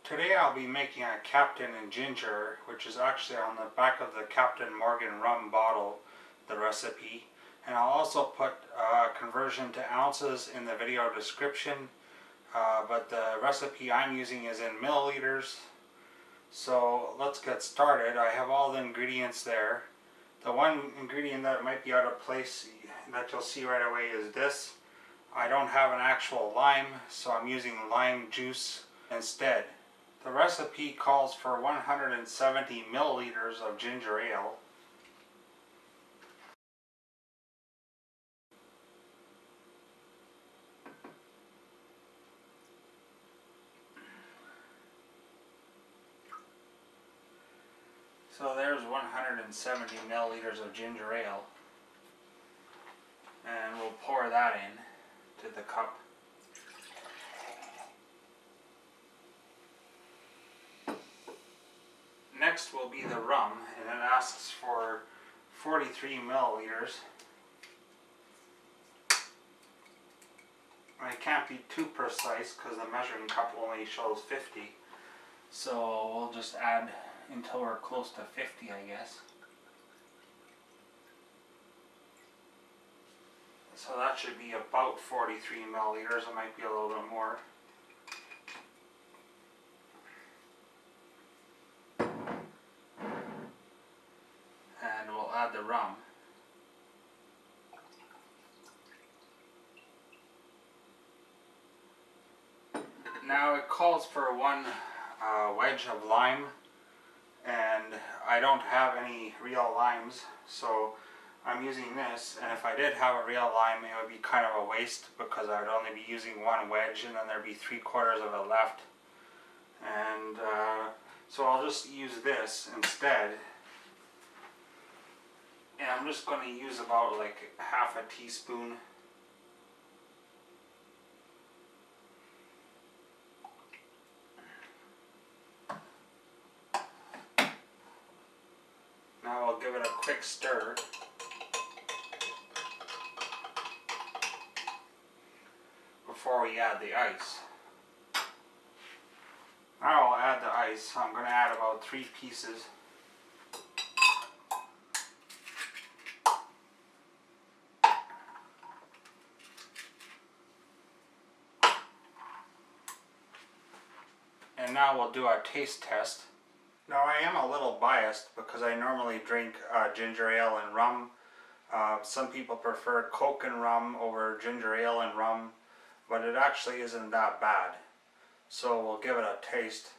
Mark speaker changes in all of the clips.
Speaker 1: Today I'll be making a Captain and Ginger, which is actually on the back of the Captain Morgan Rum bottle, the recipe. And I'll also put conversion to ounces in the video description, but the recipe I'm using is in milliliters. So let's get started. I have all the ingredients there. The one ingredient that might be out of place that you'll see right away is this. I don't have an actual lime, so I'm using lime juice instead. The recipe calls for 170 milliliters of ginger ale. So there's 170 milliliters of ginger ale. And we'll pour that in to the cup. Next will be the rum, and it asks for 43 milliliters. I can't be too precise because the measuring cup only shows 50. So we'll just add until we're close to 50, I guess. So that should be about 43 milliliters. It might be a little bit more. And we'll add the rum. Now it calls for one wedge of lime, and I don't have any real limes, so I'm using this. And if I did have a real lime, it would be kind of a waste because I would only be using one wedge and then there'd be 3/4 of it left. And so I'll just use this instead. And I'm just going to use about like half a teaspoon. Now I'll give it a quick stir. Before we add the ice. Now I'll add the ice. I'm going to add about 3 pieces. And now we'll do a taste test. Now I am a little biased because I normally drink ginger ale and rum. Some people prefer Coke and rum over ginger ale and rum, but it actually isn't that bad. So we'll give it a taste.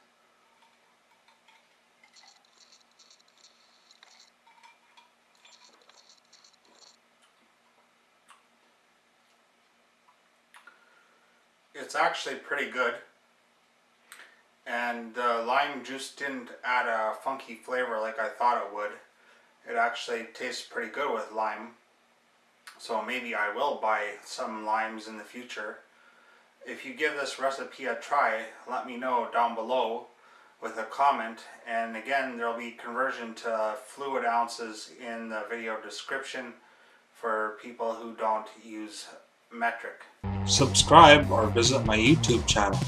Speaker 1: It's actually pretty good. And the lime juice didn't add a funky flavor like I thought it would. It actually tastes pretty good with lime. So maybe I will buy some limes in the future. If you give this recipe a try, let me know down below with a comment. And again, there will be conversion to fluid ounces in the video description for people who don't use metric. Subscribe or visit my YouTube channel.